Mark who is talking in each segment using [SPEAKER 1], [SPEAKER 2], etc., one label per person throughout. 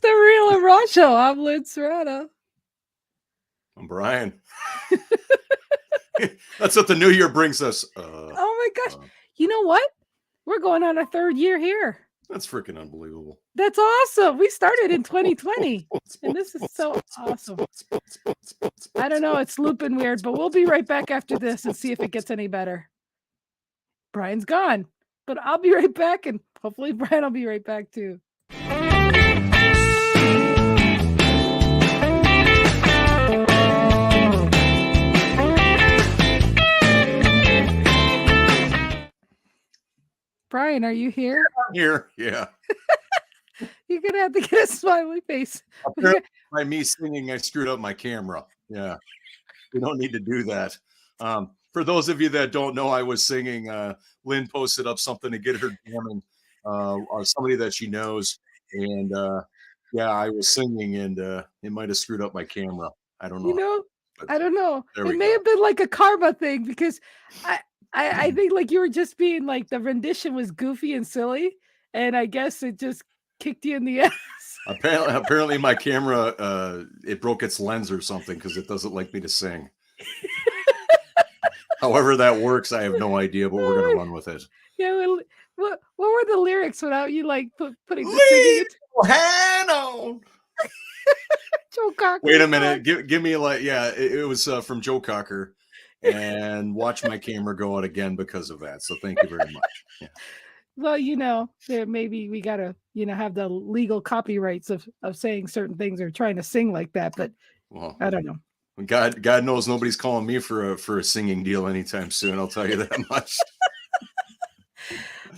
[SPEAKER 1] the Real and Raw Show. I'm Lynn Serrano.
[SPEAKER 2] I'm Brian. That's what the new year brings us.
[SPEAKER 1] Oh my gosh. You know what? We're going on our 3rd year here.
[SPEAKER 2] That's freaking unbelievable.
[SPEAKER 1] That's awesome. We started in 2020. And this is so awesome. I don't know. It's looping weird, but we'll be right back after this and see if it gets any better. Brian's gone, but I'll be right back. And hopefully Brian will be right back too. Brian, are you here?
[SPEAKER 2] I'm here, yeah.
[SPEAKER 1] You're going to have to get a smiley face.
[SPEAKER 2] Apparently, by me singing, I screwed up my camera. Yeah, we don't need to do that. For those of you that don't know, I was singing. Lynn posted up something to get her jamming on somebody that she knows. And yeah, I was singing and it might have screwed up my camera. I don't know.
[SPEAKER 1] You know, I don't know. It may
[SPEAKER 2] go.
[SPEAKER 1] have been like a karma thing because I think like you were just being like the rendition was goofy and silly. And I guess it just kicked you in the ass.
[SPEAKER 2] Apparently my camera, it broke its lens or something because it doesn't like me to sing. However that works, I have no idea, but we're going to run with it.
[SPEAKER 1] Yeah. Well, what were the lyrics without you like putting the
[SPEAKER 2] singing? Hand on.
[SPEAKER 1] Joe Cocker.
[SPEAKER 2] Wait a minute. Give me like, yeah, it was from Joe Cocker. And watch my camera go out again because of that. So thank you very much. Yeah.
[SPEAKER 1] Well, you know, maybe we got to, have the legal copyrights of saying certain things or trying to sing like that. But well, I don't know.
[SPEAKER 2] God knows nobody's calling me for a singing deal anytime soon. I'll tell you that much.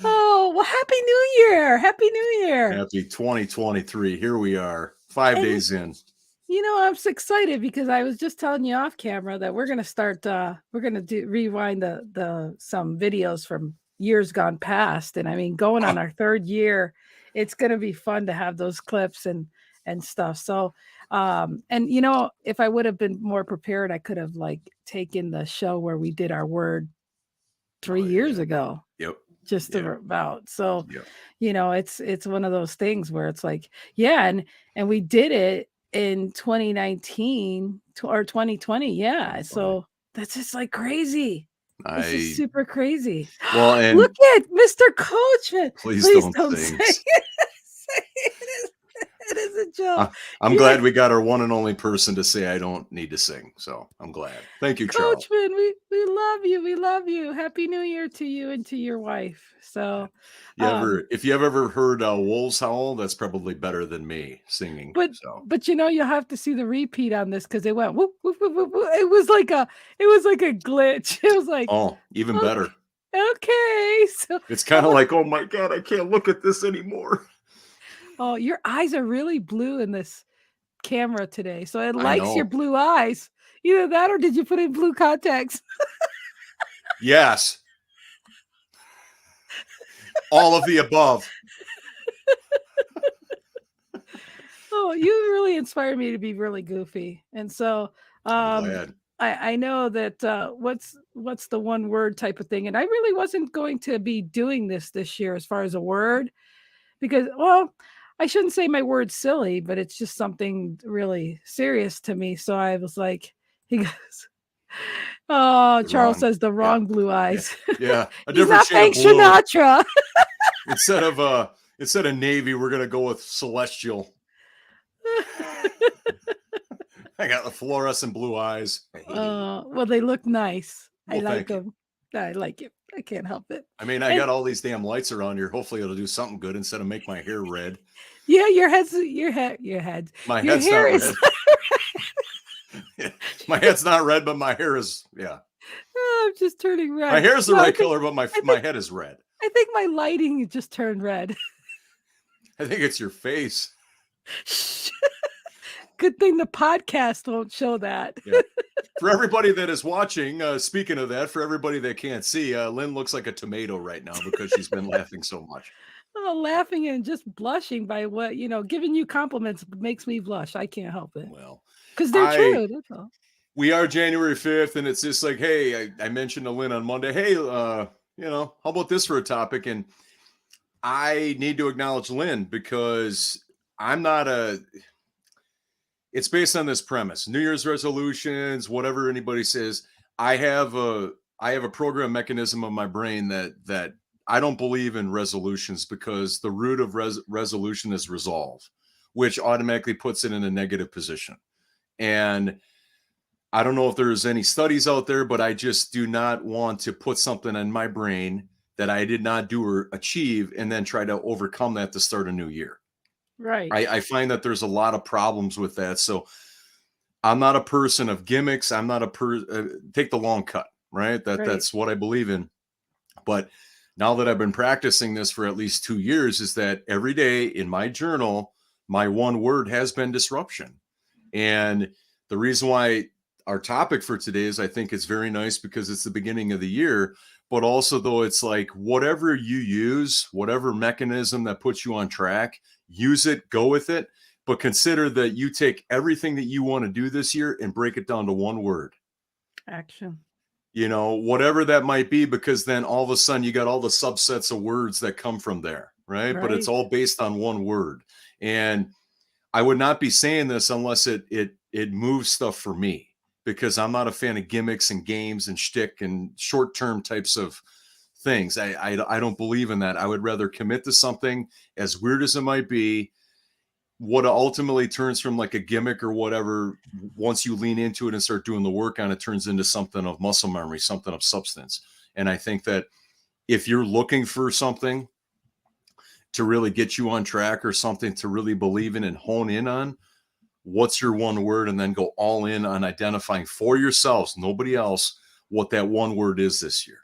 [SPEAKER 1] Oh, well, Happy New Year. Happy New Year.
[SPEAKER 2] Happy 2023. Here we are 5 days in.
[SPEAKER 1] I'm so excited because I was just telling you off camera that we're going to start, we're going to rewind some videos from years gone past. And I mean, going on our 3rd year, it's going to be fun to have those clips and stuff. So, and if I would have been more prepared, I could have like taken the show where we did our word 3 years ago.
[SPEAKER 2] Yep.
[SPEAKER 1] Just about. So, it's one of those things where it's like, yeah. And we did it in 2019 or 2020. Yeah. So that's just like crazy. This is super crazy.
[SPEAKER 2] Well, and
[SPEAKER 1] look at Mr. Coachman.
[SPEAKER 2] Please don't
[SPEAKER 1] say it. It is a joke.
[SPEAKER 2] I'm glad we got our one and only person to say I don't need to sing. So I'm glad. Thank you, Charles.
[SPEAKER 1] Coachman, we love you. We love you. Happy New Year to you and to your wife. So
[SPEAKER 2] if you have ever heard wolves howl, that's probably better than me singing.
[SPEAKER 1] But you'll have to see the repeat on this because it went whoop, whoop, whoop, whoop, whoop. It was like a glitch. It was like
[SPEAKER 2] even better.
[SPEAKER 1] Okay. So
[SPEAKER 2] it's kind of like, oh my God, I can't look at this anymore.
[SPEAKER 1] Oh, your eyes are really blue in this camera today. So it likes your blue eyes. Either that or did you put in blue contacts?
[SPEAKER 2] Yes. All of the above.
[SPEAKER 1] Oh, you really inspired me to be really goofy. And so I know that what's the one word type of thing. And I really wasn't going to be doing this year as far as a word because, I shouldn't say my word's silly, but it's just something really serious to me. So I was like, he goes, Charles says the wrong blue eyes.
[SPEAKER 2] Yeah.
[SPEAKER 1] A different shade of blue. Sinatra.
[SPEAKER 2] instead of navy, we're going to go with celestial. I got the fluorescent blue eyes.
[SPEAKER 1] Well, they look nice. I like them. I like it. I can't help it.
[SPEAKER 2] I mean, I got all these damn lights around here. Hopefully it'll do something good instead of make my hair red.
[SPEAKER 1] Yeah, your head's
[SPEAKER 2] My
[SPEAKER 1] your
[SPEAKER 2] head's
[SPEAKER 1] hair
[SPEAKER 2] not
[SPEAKER 1] is
[SPEAKER 2] red. My head's not red, but my hair is, yeah.
[SPEAKER 1] I'm just turning red.
[SPEAKER 2] My hair's the right color, but my head is red.
[SPEAKER 1] I think my lighting just turned red.
[SPEAKER 2] I think it's your face.
[SPEAKER 1] Good thing the podcast won't show that.
[SPEAKER 2] Yeah. For everybody that is watching, speaking of that, for everybody that can't see, Lynn looks like a tomato right now because she's been laughing so much.
[SPEAKER 1] Oh, laughing and just blushing by what, giving you compliments makes me blush. I can't help it.
[SPEAKER 2] Well,
[SPEAKER 1] because they're true. That's all.
[SPEAKER 2] We are January 5th, and it's just like, hey, I mentioned to Lynn on Monday, hey, how about this for a topic? And I need to acknowledge Lynn because I'm not a it's based on this premise. New Year's resolutions, whatever anybody says, I have a program mechanism of my brain that I don't believe in resolutions because the root of resolution is resolve, which automatically puts it in a negative position. And I don't know if there's any studies out there, but I just do not want to put something in my brain that I did not do or achieve and then try to overcome that to start a new year.
[SPEAKER 1] Right.
[SPEAKER 2] I find that there's a lot of problems with that. So I'm not a person of gimmicks. I'm not take the long cut, right?
[SPEAKER 1] Right.
[SPEAKER 2] That's what I believe in. But now that I've been practicing this for at least 2 years, is that every day in my journal, my one word has been disruption. And the reason why our topic for today is I think it's very nice because it's the beginning of the year, but also though it's like whatever you use, whatever mechanism that puts you on track, use it, go with it, but consider that you take everything that you want to do this year and break it down to one word.
[SPEAKER 1] Action.
[SPEAKER 2] Whatever that might be, because then all of a sudden you got all the subsets of words that come from there, right? But it's
[SPEAKER 1] Right.
[SPEAKER 2] all based on one word. And I would not be saying this unless it moves stuff for me, because I'm not a fan of gimmicks and games and shtick and short term types of things. I don't believe in that. I would rather commit to something, as weird as it might be. What ultimately turns from like a gimmick or whatever, once you lean into it and start doing the work on it, turns into something of muscle memory, something of substance. And I think that if you're looking for something to really get you on track or something to really believe in and hone in on, what's your one word? And then go all in on identifying for yourselves, nobody else, what that one word is this year.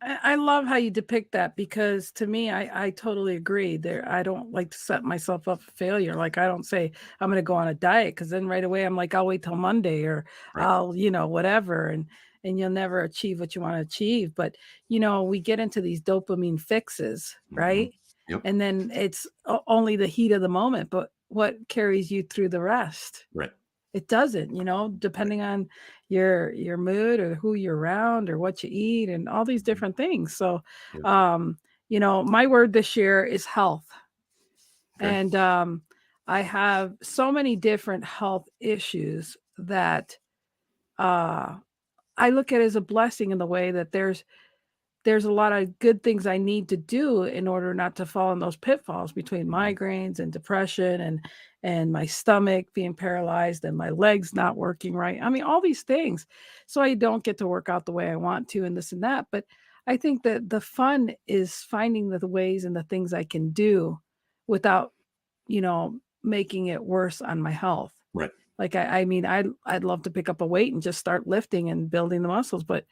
[SPEAKER 1] I love how you depict that because to me, I totally agree. There, I don't like to set myself up for failure. Like I don't say I'm going to go on a diet because then right away I'm like I'll wait till Monday or
[SPEAKER 2] Right.
[SPEAKER 1] I'll whatever and you'll never achieve what you want to achieve. But we get into these dopamine fixes,
[SPEAKER 2] Mm-hmm.
[SPEAKER 1] right?
[SPEAKER 2] Yep.
[SPEAKER 1] And then it's only the heat of the moment. But what carries you through the rest?
[SPEAKER 2] Right.
[SPEAKER 1] It doesn't,
[SPEAKER 2] Right.
[SPEAKER 1] depending on your mood or who you're around or what you eat and all these
[SPEAKER 2] Mm-hmm.
[SPEAKER 1] different things. So,
[SPEAKER 2] Yep.
[SPEAKER 1] my word this year is health.
[SPEAKER 2] Okay.
[SPEAKER 1] And I have so many different health issues that uh I look at as a blessing in the way that there's a lot of good things I need to do in order not to fall in those pitfalls between
[SPEAKER 2] Mm-hmm.
[SPEAKER 1] migraines and depression and my stomach being paralyzed and my legs not working right. I mean, all these things. So I don't get to work out the way I want to and this and that. But I think that the fun is finding the ways and the things I can do without, making it worse on my health.
[SPEAKER 2] Right.
[SPEAKER 1] Like I mean, I'd love to pick up a weight and just start lifting and building the muscles, but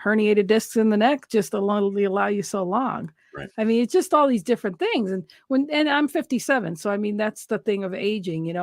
[SPEAKER 1] herniated discs in the neck just only allow you so long.
[SPEAKER 2] Right.
[SPEAKER 1] I mean, it's just all these different things. And I'm 57, so I mean that's the thing of aging,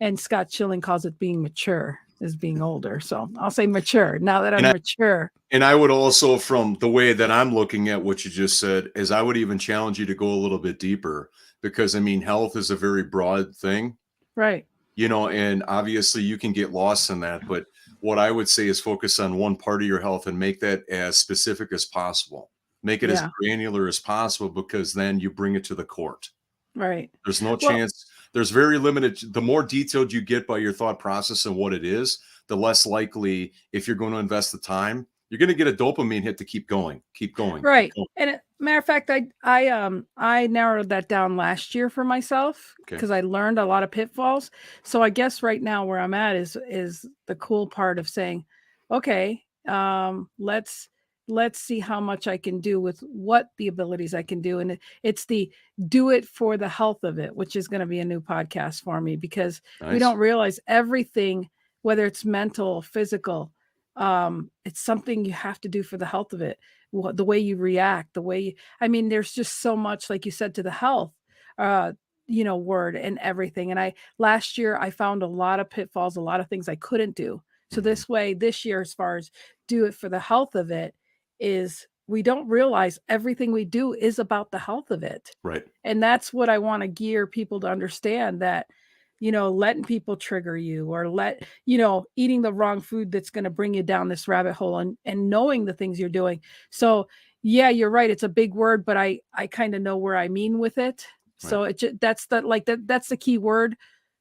[SPEAKER 1] And Scott Schilling calls it being mature, is being older. So I'll say mature now that
[SPEAKER 2] And
[SPEAKER 1] I'm
[SPEAKER 2] I
[SPEAKER 1] mature.
[SPEAKER 2] and I would also, from the way that I'm looking at what you just said, is I would even challenge you to go a little bit deeper, because I mean, health is a very broad thing,
[SPEAKER 1] Right.
[SPEAKER 2] and obviously you can get lost in that. But what I would say is focus on one part of your health and make that as specific as possible. Make it as
[SPEAKER 1] Yeah.
[SPEAKER 2] granular as possible, because then you bring it to the court.
[SPEAKER 1] Right.
[SPEAKER 2] There's no
[SPEAKER 1] Well,
[SPEAKER 2] chance. There's very limited. The more detailed you get by your thought process and what it is, the less likely, if you're going to invest the time, you're going to get a dopamine hit to keep going, keep going, keep
[SPEAKER 1] right.
[SPEAKER 2] going.
[SPEAKER 1] And matter of fact, I narrowed that down last year for myself
[SPEAKER 2] Okay.
[SPEAKER 1] because I learned a lot of pitfalls. So I guess right now where I'm at is the cool part of saying, okay, let's see how much I can do with what the abilities I can do. And it's the do it for the health of it, which is going to be a new podcast for me because we
[SPEAKER 2] Nice.
[SPEAKER 1] don't realize everything, whether it's mental, physical, it's something you have to do for the health of it, the way you react, I mean, there's just so much, like you said, to the health, uh, word and everything. And last year, I found a lot of pitfalls, a lot of things I couldn't do. So
[SPEAKER 2] Mhm.
[SPEAKER 1] this year, as far as do it for the health of it, is we don't realize everything we do is about the health of it.
[SPEAKER 2] Right.
[SPEAKER 1] And that's what I want to gear people to understand that, letting people trigger you or eating the wrong food that's going to bring you down this rabbit hole and knowing the things you're doing. So yeah, you're right. It's a big word, but I kind of know where I mean with it. So that's that's the key word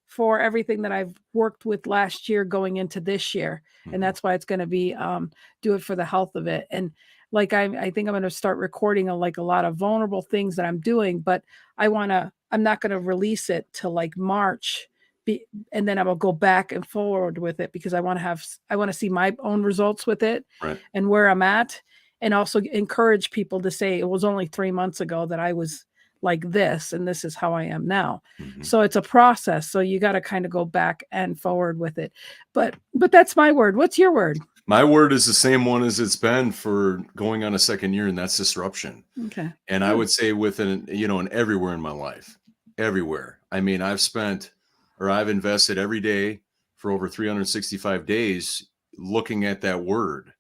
[SPEAKER 1] for everything that I've worked with last year going into this year. And that's why it's going to be do it for the health of it. And like I think I'm going to start recording a lot of vulnerable things that I'm doing, but I'm not going to release it till like March. And then I will go back and forward with it because I want to see my own results with it and where I'm at, and also encourage people to say it was only 3 months ago that I was like this, and this is how I am now. So it's a process. So you got to kind of go back and forward with it. But that's my word. What's your word?
[SPEAKER 2] My word is the same one as it's been for going on a second year, and that's disruption.
[SPEAKER 1] Okay.
[SPEAKER 2] And I would say within, and everywhere in my life, everywhere. I mean, I've invested every day for over 365 days looking at that word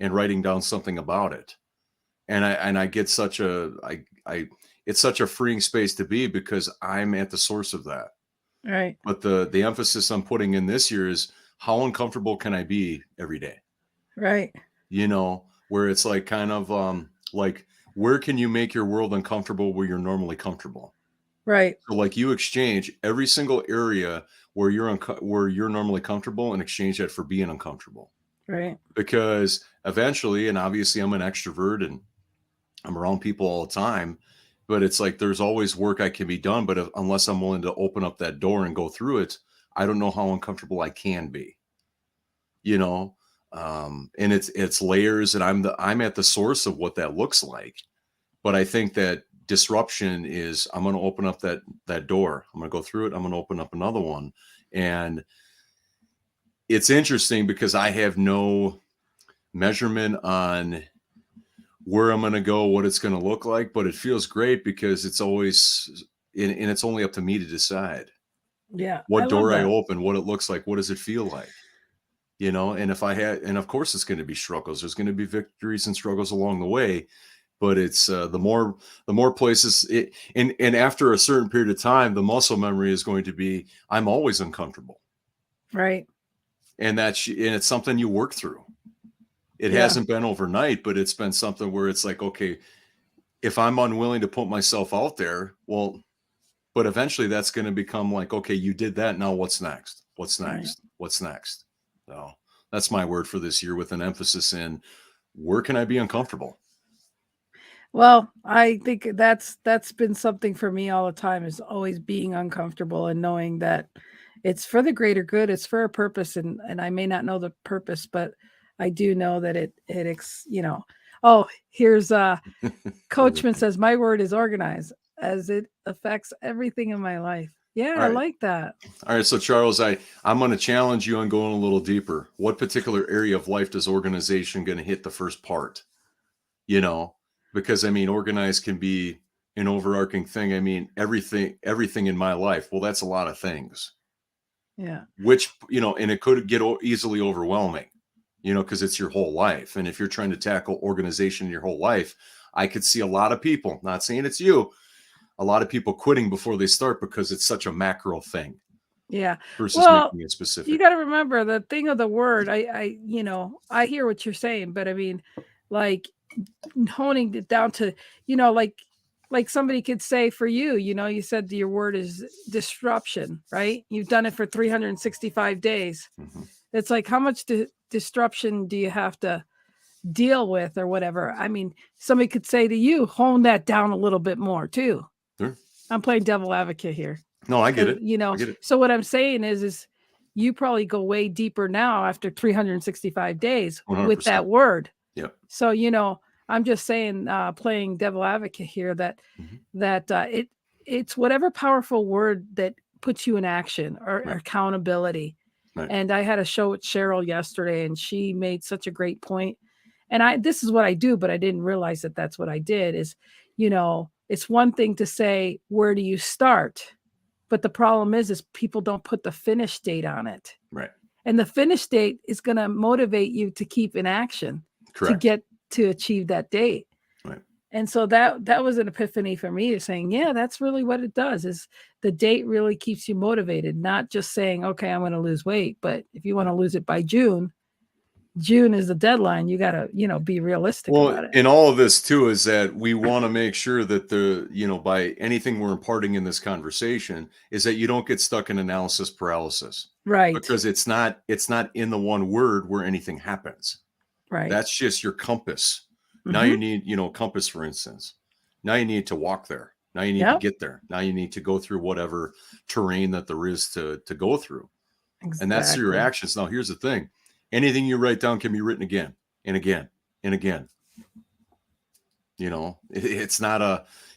[SPEAKER 2] and writing down something about it. And I get it's such a freeing space to be because I'm at the source of that.
[SPEAKER 1] Right.
[SPEAKER 2] But the emphasis I'm putting in this year is how uncomfortable can I be every day?
[SPEAKER 1] Right.
[SPEAKER 2] Where it's like kind of like, where can you make your world uncomfortable where you're normally comfortable?
[SPEAKER 1] Right.
[SPEAKER 2] So like you exchange every single area where you're normally comfortable and exchange that for being uncomfortable.
[SPEAKER 1] Right.
[SPEAKER 2] Because eventually, and obviously I'm an extrovert and I'm around people all the time, but it's like there's always work I can be done. But unless I'm willing to open up that door and go through it, I don't know how uncomfortable I can be. And it's layers, and I'm at the source of what that looks like. But I think that disruption is, I'm going to open up that door. I'm going to go through it. I'm going to open up another one. And it's interesting because I have no measurement on where I'm going to go, what it's going to look like, but it feels great because it's always, and it's only up to me to decide.
[SPEAKER 1] Yeah.
[SPEAKER 2] What door I open, what it looks like, what does it feel like? And and of course it's going to be struggles. There's going to be victories and struggles along the way, but it's the more places and after a certain period of time, the muscle memory is going to be, I'm always uncomfortable.
[SPEAKER 1] Right.
[SPEAKER 2] And it's something you work through. It hasn't been overnight, but it's been something where it's like, okay, if I'm unwilling to put myself out there, well, but eventually that's going to become like, okay, you did that. Now what's next? What's next? Right. What's next? So that's my word for this year, with an emphasis in where can I be uncomfortable?
[SPEAKER 1] Well, I think that's been something for me all the time, is always being uncomfortable and knowing that it's for the greater good. It's for a purpose. And I may not know the purpose, but I do know that oh, here's Coachman says, my word is organized, as it affects everything in my life. Yeah, right. I like that.
[SPEAKER 2] All right. So Charles, I'm going to challenge you on going a little deeper. What particular area of life does organization going to hit the first part? Because I mean, organized can be an overarching thing. I mean, everything in my life. Well, that's a lot of things.
[SPEAKER 1] Yeah.
[SPEAKER 2] Which, and it could get easily overwhelming, because it's your whole life. And if you're trying to tackle organization in your whole life, I could see a lot of people, not saying it's you, a lot of people quitting before they start because it's such a macro thing.
[SPEAKER 1] Yeah.
[SPEAKER 2] Versus making it specific.
[SPEAKER 1] You got to remember the thing of the word. I hear what you're saying, but I mean, like honing it down to, like somebody could say for you, you said your word is disruption, right? You've done it for 365 days. Mm-hmm. It's like, how much disruption do you have to deal with or whatever? I mean, somebody could say to you, hone that down a little bit more too. Sure. I'm playing devil advocate here.
[SPEAKER 2] No, I get it. I get it.
[SPEAKER 1] So what I'm saying is you probably go way deeper now after 365 days 100%. With that word.
[SPEAKER 2] Yep.
[SPEAKER 1] So, I'm just saying, playing devil advocate here, that it's whatever powerful word that puts you in action or accountability. Right. And I had a show with Cheryl yesterday, and she made such a great point. And this is what I do, but I didn't realize that that's what I did is, it's one thing to say, where do you start? But the problem is people don't put the finish date on it.
[SPEAKER 2] Right.
[SPEAKER 1] And the finish date is going to motivate you to keep in action. Correct. To achieve that date. Right. And so that was an epiphany for me, to saying, yeah, that's really what it does, is the date really keeps you motivated, not just saying, okay, I'm going to lose weight. But if you want to lose it by June, June is the deadline. You got to, be realistic
[SPEAKER 2] Well,
[SPEAKER 1] about it.
[SPEAKER 2] in all of this too, is that we want to make sure that by anything we're imparting in this conversation is that you don't get stuck in analysis paralysis,
[SPEAKER 1] Right.
[SPEAKER 2] because it's not in the one word where anything happens.
[SPEAKER 1] Right.
[SPEAKER 2] That's just your compass. Now
[SPEAKER 1] Mm-hmm.
[SPEAKER 2] you need, compass, for instance. Now you need to walk there. Now you need to
[SPEAKER 1] Yep.
[SPEAKER 2] get there. Now you need to go through whatever terrain that there is to go through. And that's your
[SPEAKER 1] Exactly.
[SPEAKER 2] actions. Now, here's the thing. Anything you write down can be written again and again and again. It's not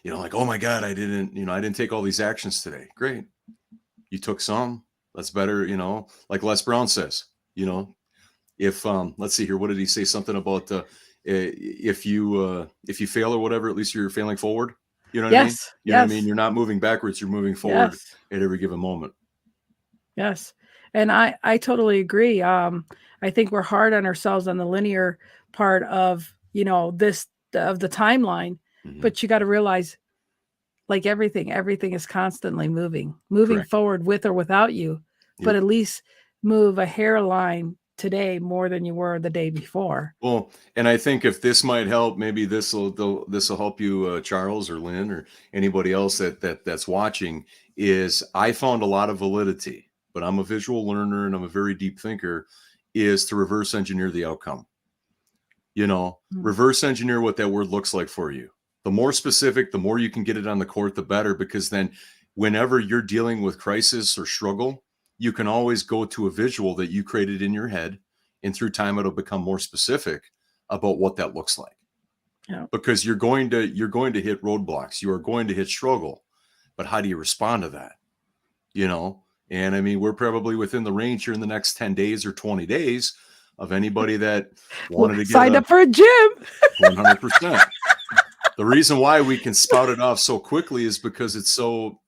[SPEAKER 2] like, oh my God, I didn't take all these actions today. Great. You took some. That's better, like Les Brown says, if let's see here, what did he say? Something about if you fail or whatever, at least you're failing forward. You know what I mean?
[SPEAKER 1] Yes.
[SPEAKER 2] You know what I
[SPEAKER 1] Yes.
[SPEAKER 2] mean? You're not moving backwards, you're moving forward
[SPEAKER 1] Yes.
[SPEAKER 2] at every given moment.
[SPEAKER 1] Yes. And I totally agree. I think we're hard on ourselves on the linear part of, this of the timeline,
[SPEAKER 2] Mm-hmm.
[SPEAKER 1] but you got to realize, like everything is constantly moving
[SPEAKER 2] Correct.
[SPEAKER 1] forward with or without you, but at least move a hairline today more than you were the day before.
[SPEAKER 2] Well, and I think if this might help, maybe this will help you, Charles or Lynn or anybody else that's watching. Is I found a lot of validity, but I'm a visual learner and I'm a very deep thinker. Is to reverse engineer the outcome. Reverse engineer what that word looks like for you. The more specific, the more you can get it on the court, the better, because then whenever you're dealing with crisis or struggle, you can always go to a visual that you created in your head, and through time it'll become more specific about what that looks like.
[SPEAKER 1] Yeah.
[SPEAKER 2] Because you're going to hit roadblocks, you are going to hit struggle, but how do you respond to that? And I mean, we're probably within the range here in the next 10 days or 20 days of anybody that wanted to
[SPEAKER 1] sign up for a gym.
[SPEAKER 2] 100%. The reason why we can spout it off so quickly is because it's so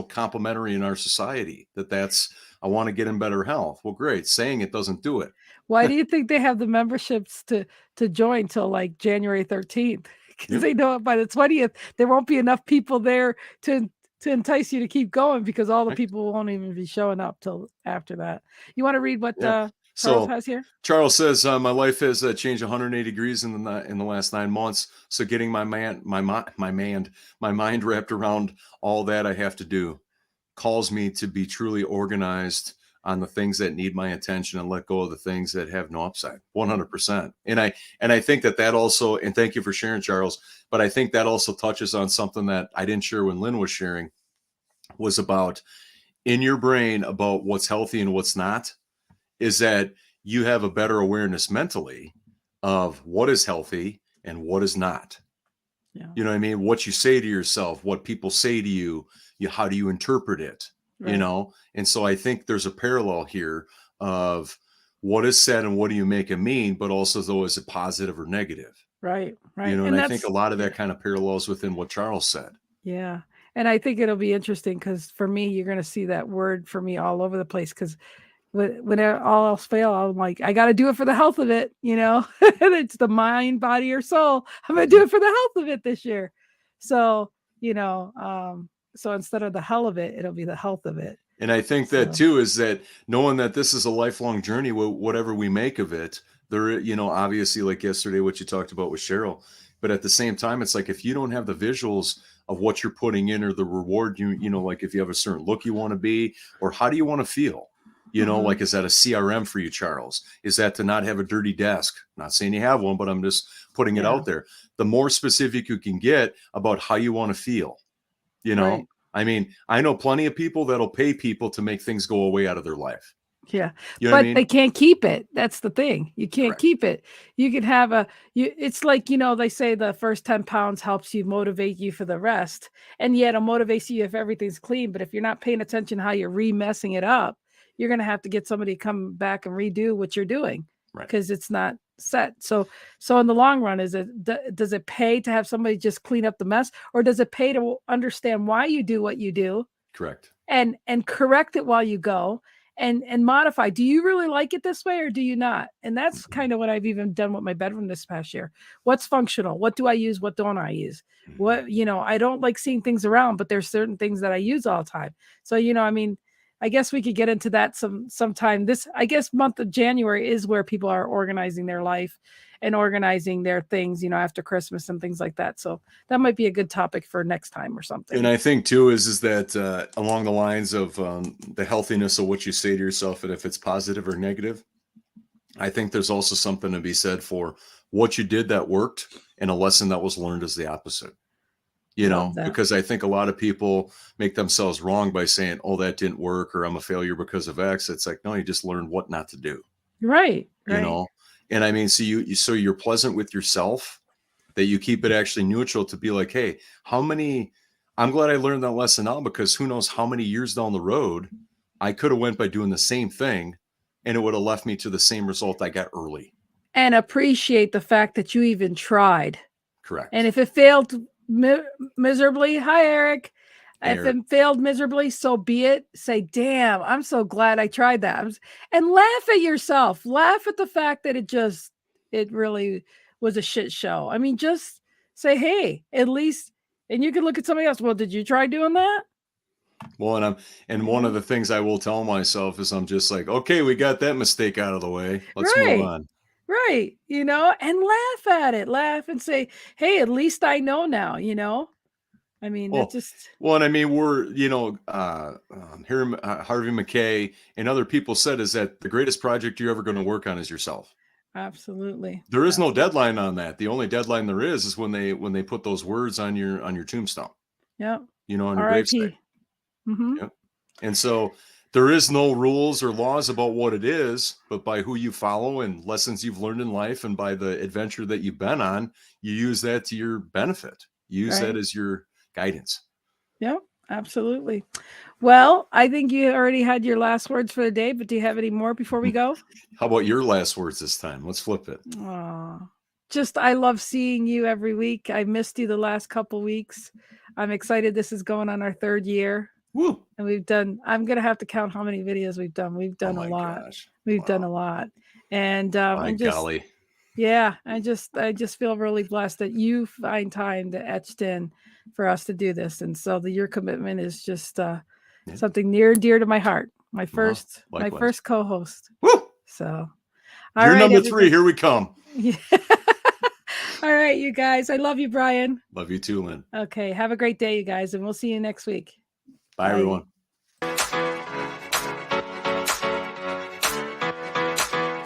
[SPEAKER 2] complimentary in our society that's, I want to get in better health. Well, great. Saying it doesn't do it.
[SPEAKER 1] Why do you think they have the memberships to join till like January 13th? Because they know by the 20th, there won't be enough people there to entice you to keep going, because all the people won't even be showing up till after that. You want to read what Charles has here?
[SPEAKER 2] Charles says, my life has changed 180 degrees in the last 9 months. So getting my mind wrapped around all that I have to do calls me to be truly organized on the things that need my attention and let go of the things that have no upside. 100%. And I think that also, and thank you for sharing, Charles, but I think that also touches on something that I didn't share when Lynn was sharing, was about in your brain about what's healthy and what's not, is that you have a better awareness mentally of what is healthy and what is not. Yeah. You know what I mean? What you say to yourself, what people say to you, how do you interpret it? Right. And so I think there's a parallel here of what is said and what do you make it mean, but also though, is it positive or negative?
[SPEAKER 1] Right. Right.
[SPEAKER 2] And I think a lot of that kind of parallels within what Charles said.
[SPEAKER 1] Yeah. And I think it'll be interesting, because for me, you're going to see that word for me all over the place, because when all else fail, I'm like, I got to do it for the health of it, it's the mind, body, or soul. I'm going to do it for the health of it this year. So, so instead of the hell of it, it'll be the health of it.
[SPEAKER 2] And I think that too, is that knowing that this is a lifelong journey, whatever we make of it, there, obviously, like yesterday, what you talked about with Cheryl, but at the same time, it's like, if you don't have the visuals of what you're putting in or the reward, like if you have a certain look you want to be, or how do you want to feel? Like, is that a CRM for you, Charles? Is that to not have a dirty desk? Not saying you have one, but I'm just putting it out there. The more specific you can get about how you want to feel, right. I mean, I know plenty of people that'll pay people to make things go away out of their life.
[SPEAKER 1] Yeah. But they can't keep it. That's the thing. You can't keep it. You can have it's like, they say the first 10 pounds helps you motivate you for the rest. And yet it motivates you if everything's clean. But if you're not paying attention how you're messing it up, you're going to have to get somebody to come back and redo what you're doing, because it's not set. So in the long run, does it pay to have somebody just clean up the mess, or does it pay to understand why you do what you do?
[SPEAKER 2] Correct.
[SPEAKER 1] And correct it while you go, and modify. Do you really like it this way, or do you not? And that's kind of what I've even done with my bedroom this past year. What's functional? What do I use? What don't I use? What, I don't like seeing things around, but there's certain things that I use all the time. So, I mean, I guess we could get into that sometime. This, I guess, month of January is where people are organizing their life and organizing their things, after Christmas and things like that. So that might be a good topic for next time or something.
[SPEAKER 2] And I think too is that along the lines of the healthiness of what you say to yourself, and if it's positive or negative, I think there's also something to be said for what you did that worked and a lesson that was learned as the opposite. Because I think a lot of people make themselves wrong by saying, oh, that didn't work, or I'm a failure because of X. It's like, no, you just learned what not to do.
[SPEAKER 1] Right.
[SPEAKER 2] And I mean, so you're pleasant with yourself, that you keep it actually neutral to be like, hey, I'm glad I learned that lesson now, because who knows how many years down the road I could have went by doing the same thing and it would have left me to the same result I got early.
[SPEAKER 1] And appreciate the fact that you even tried.
[SPEAKER 2] Correct.
[SPEAKER 1] And if it failed miserably, hi, Eric. If it failed miserably, so be it. Say, damn, I'm so glad I tried that. And laugh at yourself. Laugh at the fact that it really was a shit show. I mean, just say, hey, at least, and you can look at somebody else. Well, did you try doing that?
[SPEAKER 2] Well, one of the things I will tell myself is I'm just like, okay, we got that mistake out of the way. Let's move on.
[SPEAKER 1] Right. And laugh at it. Laugh and say, hey, at least I know now, I mean,
[SPEAKER 2] and I mean, we're, here, Harvey McKay and other people said is that the greatest project you're ever going to work on is yourself.
[SPEAKER 1] Absolutely.
[SPEAKER 2] There is no deadline on that. The only deadline there is when they put those words on your tombstone.
[SPEAKER 1] Yep.
[SPEAKER 2] On your gravestone.
[SPEAKER 1] Mm-hmm.
[SPEAKER 2] Yep. And so there is no rules or laws about what it is, but by who you follow and lessons you've learned in life, and by the adventure that you've been on, you use that to your benefit. You use that as your guidance.
[SPEAKER 1] Yep, absolutely. Well, I think you already had your last words for the day, but do you have any more before we go?
[SPEAKER 2] How about your last words this time? Let's flip it.
[SPEAKER 1] I love seeing you every week. I missed you the last couple weeks. I'm excited. This is going on our 3rd year.
[SPEAKER 2] Woo.
[SPEAKER 1] And I'm going to have to count how many videos we've done. We've done a lot.
[SPEAKER 2] Gosh.
[SPEAKER 1] We've done a lot. And
[SPEAKER 2] golly.
[SPEAKER 1] Yeah, I just feel really blessed that you find time to etched in for us to do this. And so your commitment is just something near and dear to my heart. My first co-host.
[SPEAKER 2] Woo!
[SPEAKER 1] So
[SPEAKER 2] you're number 3. Here we come.
[SPEAKER 1] Yeah. All right, you guys. I love you, Brian.
[SPEAKER 2] Love you too, Lynn.
[SPEAKER 1] Okay. Have a great day, you guys. And we'll see you next week.
[SPEAKER 2] Bye. Everyone.